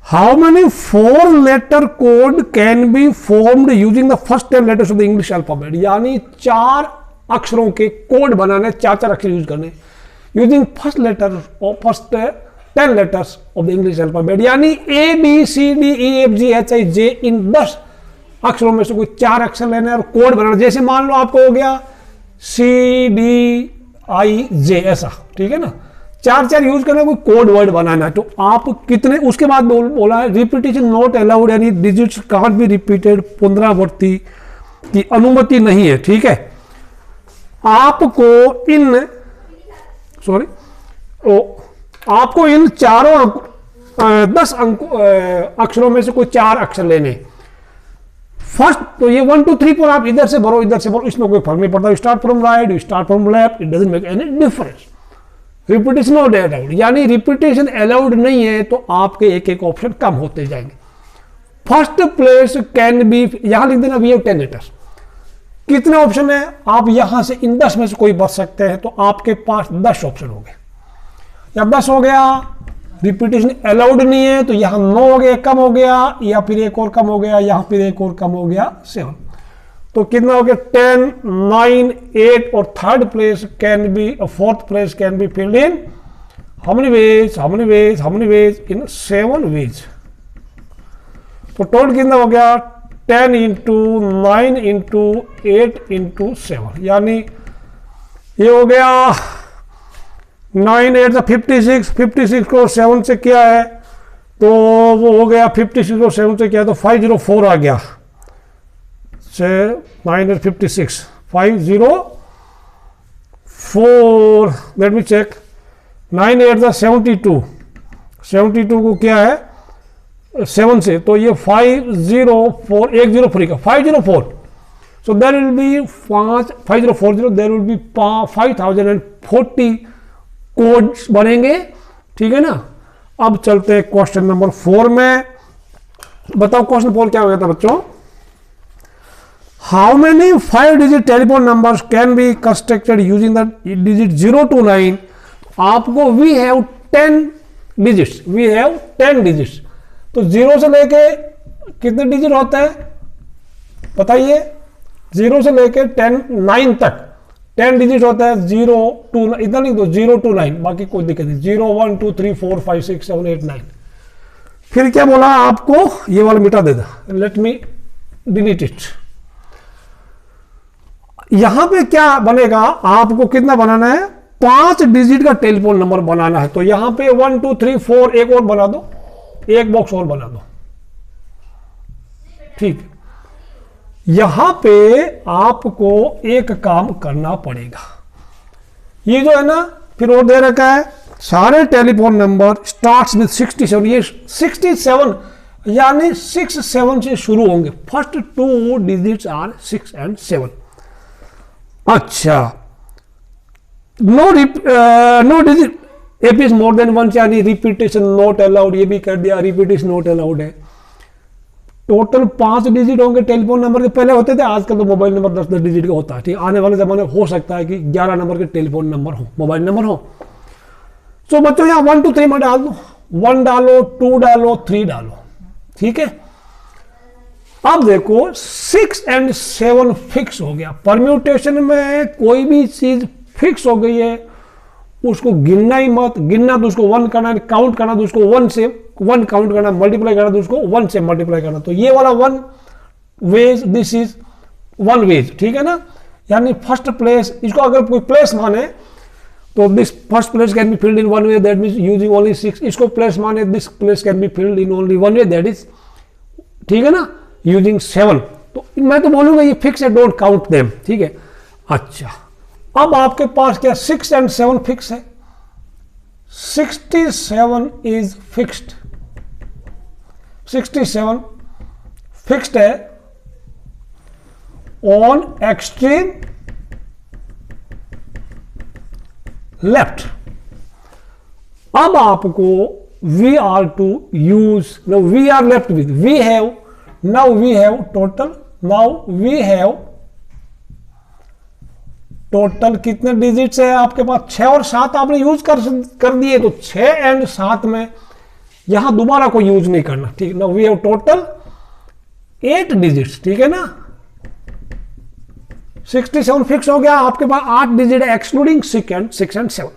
How many 4 letter code can be formed using the first 10 letters of the English alphabet, यानी 4 अक्षरों के कोड बनाने, 4 अक्षर यूज करने यूजिंग फर्स्ट लेटर और first 10 letters of the English alphabet, यानी ABCDEFGHIJ इन 10 अक्षरों में से कोई 4 अक्षर लेने और कोड बनाना। जैसे मान लो आपको हो गया CDIJ, ऐसा, ठीक है ना, 4 यूज करना, कोई कोड वर्ड बनाना है, तो आप कितने, उसके बाद बोला है रिपीटेशन नॉट अलाउड, यानी डिजिट्स कांट बी रिपीटेड, पुनरावृत्ति की अनुमति नहीं है, ठीक है। आपको इन, सॉरी, आपको इन चारों 10 अक्षरों में से कोई 4 अक्षर लेने। फर्स्ट तो ये 1 2 3 4 आप इधर से भरो, इधर से भरो, इसमें कोई फर्क नहीं पड़ता। Start from right, start from left, it doesn't make any difference. Repetition not allowed, यानी रिपीटेशन अलाउड नहीं है, तो आपके एक ऑप्शन कम होते जाएंगे। फर्स्ट प्लेस कैन बी, यहां लिख देना वी हैव 10 लेटर्स। कितने ऑप्शन है? आप यहां से इन 10 में से कोई बच सकते हैं, तो आपके पास 10 ऑप्शन हो गए। या 10 हो गया, रिपीटेशन अलाउड नहीं है, तो यहां 9 हो गया, कम हो गया, या फिर एक और कम हो गया, यहां फिर एक और कम हो गया, 7। तो कितना हो गया? 10, 9, 8, और third place can be, fourth place can be filled in how many ways, how many ways, how many ways, in 7 ways. तो टोटल कितना हो गया? 10 इंटू 9 इंटू 8 इंटू 7, यानी ये हो गया 9 8 56, 56 को 7 से किया है तो वो हो गया 56 को 7 से किया तो 504 आ गया। 9 8 56, 504, लेट मी चेक। 9 8 72, 72 को क्या है 7 से, तो ये 504, 104 का 504। So there will be 5040, there will be 5040 codes बनेंगे, ठीक है ना। अब चलते हैं क्वेश्चन नंबर 4 में। बताओ क्वेश्चन 4 क्या हो गया था बच्चों? How many 5 digit telephone numbers can be constructed using the digit 0 to 9। आपको we have 10 digits, we have 10 digits, तो 0 से लेके कितने डिजिट होते हैं बताइए? 0 से लेके 9 तक 10 डिजिट होता है। 0 to, इतना नहीं तो 0 to 9, बाकी कोई दिक्कत नहीं। 0 1 2 3 4 5 6 7 8 9। फिर क्या बोला आपको? ये वाला मिटा देता, लेट मी डिलीट इट। यहां पे क्या बनेगा? आपको कितना बनाना है? 5 डिजिट का टेलीफोन नंबर बनाना है। तो यहां पे 1 2 3 4 एक और बना दो, एक बॉक्स और बना दो, ठीक। यहां पे आपको एक काम करना पड़ेगा। ये जो है ना, फिर और दे रखा है सारे टेलीफोन नंबर स्टार्ट्स विद 67। ये 67 यानी 6 7 से शुरू होंगे। First 2 digits are 6 and 7। अच्छा, no digit app is more than 1, यानी रिपीटेशन नॉट अलाउड, ये भी कर दिया, रिपीटेशन नॉट अलाउड है। टोटल 5 डिजिट होंगे टेलीफोन नंबर के, पहले होते थे, आजकल तो मोबाइल नंबर 10 डिजिट का होता है, ठीक। आने वाले जमाने में हो सकता है कि 11 नंबर के टेलीफोन नंबर हो, मोबाइल नंबर हो। तो बच्चों यहाँ 1 2 3 में डाल दो, 1 डालो, 2 डालो, 3 डालो, ठीक है। अब देखो 6 and 7 फिक्स हो गया। परम्यूटेशन में कोई भी चीज फिक्स हो गई है उसको गिनना ही मत, गिनना तो उसको 1 करना, काउंट करना तो उसको 1 से 1 काउंट करना, मल्टीप्लाई करना तो उसको 1 से मल्टीप्लाई करना। तो ये वाला 1 वेज, दिस इज 1 वेज, ठीक है ना। यानी फर्स्ट प्लेस, इसको अगर कोई प्लेस माने तो this first place can be filled in 1 way, that means using only 6। इसको प्लेस माने this place can be filled in only 1 way, that is, ठीक है ना, यूजिंग 7। तो मैं तो बोलूंगा ये फिक्स है, डोंट काउंट देम, ठीक है। अच्छा, अब आपके पास क्या 6 and 7 फिक्स है, 67 इज फिक्स्ड, 67 फिक्स्ड है ऑन एक्सट्रीम लेफ्ट। अब आपको we are to use, now we are left with, we have, now we have total, now we have total कितने डिजिट्स है आपके पास, 6 और 7 आपने यूज कर दिए, तो 6 and 7 में यहां दोबारा कोई यूज नहीं करना, ठीक है। Now we have total 8 digits, ठीक है ना। 67 फिक्स हो गया, आपके पास 8 डिजिट है एक्सक्लूडिंग 6 and 7।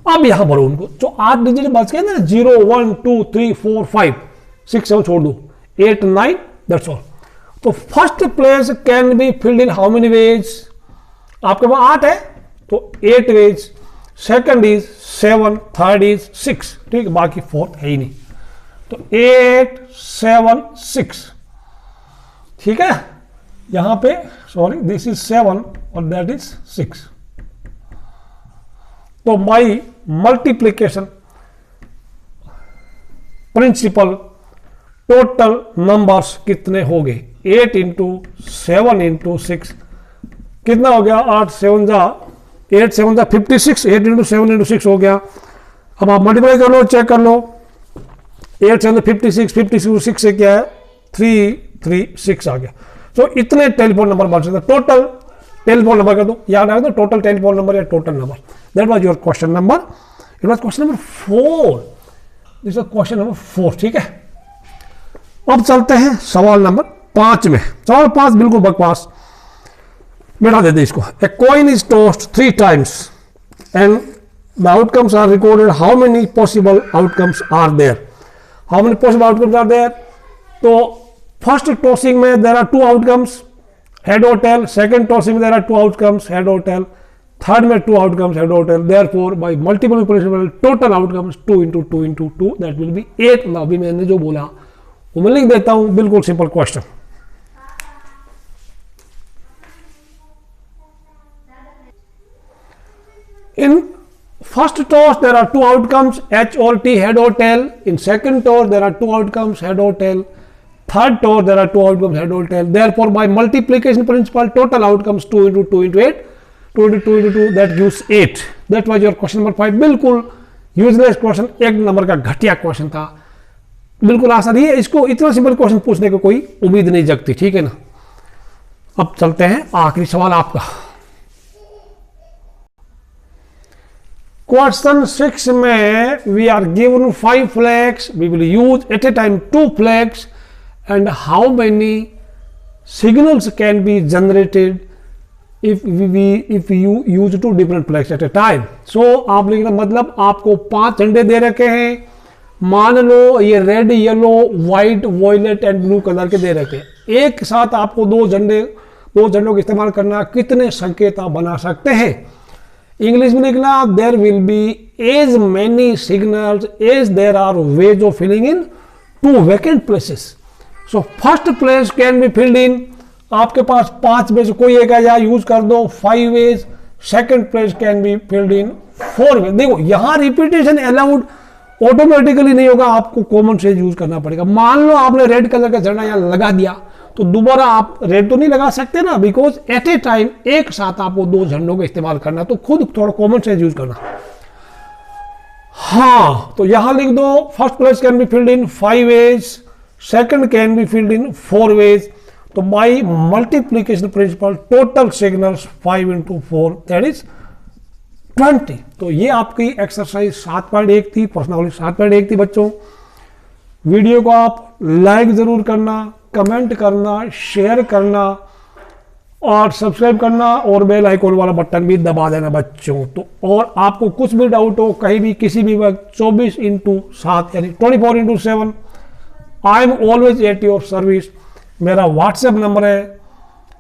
अब यहां भरो उनको, जो 8 डिजिट बच गए ना, 0 1 2 3 4 5 6 7 छोड़ दो, 8 9, दैट्स ऑल। तो first place can be filled in how many ways, आपके पास 8 है तो 8 ways, second is 7, third is 6, ठीक है, बाकी फोर्थ है ही नहीं। तो 8 7 6, ठीक है। यहां पे सॉरी दिस इज 7 और दैट इज 6। तो by multiplication principle total numbers कितने हो गए, 8 इंटू 7 इंटू 6 कितना हो गया, 8 7 जा 56, 8 इंटू 7 इंटू 6 हो गया। अब आप मल्टीप्लाई कर लो, चेक कर लो, 8 7 56, 56 6 से क्या है 3 3 6 आ गया। तो इतने टेलीफोन नंबर बन सकते, टोटल टेलीफोन नंबर कर दो, याद रख दो टोटल टेलीफोन नंबर या total number. That was your question number, it was question number 4, this is question number 4, ठीक है। अब चलते हैं सवाल नंबर 5 में। सवाल 5 बिल्कुल बकवास, मिटा देते इसको। A coin is tossed 3 times and the outcomes are recorded, how many possible outcomes are there, how many possible outcomes are there. तो फर्स्ट टॉसिंग में देयर आर 2 आउटकम्स, हेड और टेल। सेकंड टॉसिंग में there are 2 outcomes, head और tail. Third में 2 outcomes, head और tail. Therefore by multiplication total outcomes 2 into 2 into 2 that will be 8। अभी मैंने जो बोला वो मैं लिख देता हूं, बिल्कुल simple question. In first toss there are 2 outcomes, H or T, head or tail. In second toss there are 2 outcomes, head or tail. Third toss there are 2 outcomes, head or tail. Therefore by multiplication principle total outcomes 2 into 2 into 8, 2 into 2 into 2 that gives 8. That was your question number 5। बिल्कुल useless question, 1 number का घटिया question था, बिल्कुल आसान ही है। इसको इतना simple question पूछने की कोई उम्मीद नहीं जगती, ठीक है ना। अब चलते हैं आखिरी सवाल आपका। क्वेश्चन 6 में we are given 5 flags, we will use at a time 2 flags and how many signals can be generated if you use 2 different flags at a time। so आप लिखना, मतलब आपको 5 झंडे दे रखे हैं, मान लो ये red yellow white violet and blue colour के दे रखे हैं। एक साथ आपको 2 झंडों का इस्तेमाल करना, कितने संकेत आप बना सकते हैं। इंग्लिश में लिखना, there will be as many signals as there are ways of filling in 2 vacant places. So first place can be filled in, आपके पास 5 में से कोई एक या यूज कर दो 5 ways. Second place can be filled in 4 ways. देखो यहां रिपीटेशन अलाउड ऑटोमेटिकली नहीं होगा, आपको कॉमन सेंस यूज करना पड़ेगा। मान लो आपने रेड कलर का झंडा यहां लगा दिया, तो दोबारा आप रेड तो नहीं लगा सकते ना, बिकॉज एट ए टाइम एक साथ आपको 2 झंडों का इस्तेमाल करना, तो खुद थोड़ा कॉमन सेंस यूज करना। हाँ, तो यहां लिख दो first place can be filled in 5 ways, second can be filled in 4 ways. तो by multiplication principle total signals 5 into 4 that is 20। तो ये आपकी एक्सरसाइज 7.1 थी, पर्सनॉलिटी 7.1 थी बच्चों। वीडियो को आप लाइक जरूर करना, कमेंट करना, शेयर करना और सब्सक्राइब करना और बेल आइकॉन वाला बटन भी दबा देना बच्चों। तो और आपको कुछ भी डाउट हो कहीं भी किसी भी वक्त 24/7 यानी 24/7 I am always at your service. मेरा व्हाट्सएप नंबर है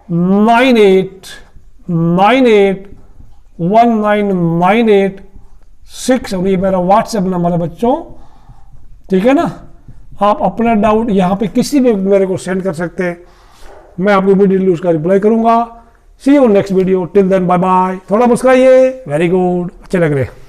98981998 ये मेरा व्हाट्सएप नंबर है बच्चों, ठीक है ना। आप अपना डाउट यहाँ पे किसी भी मेरे को सेंड कर सकते हैं, मैं आपको इमीडिएटली उसका रिप्लाई करूंगा। See you next video, till then bye bye. थोड़ा मुस्कुराइए, वेरी गुड, अच्छे लग रहे हैं।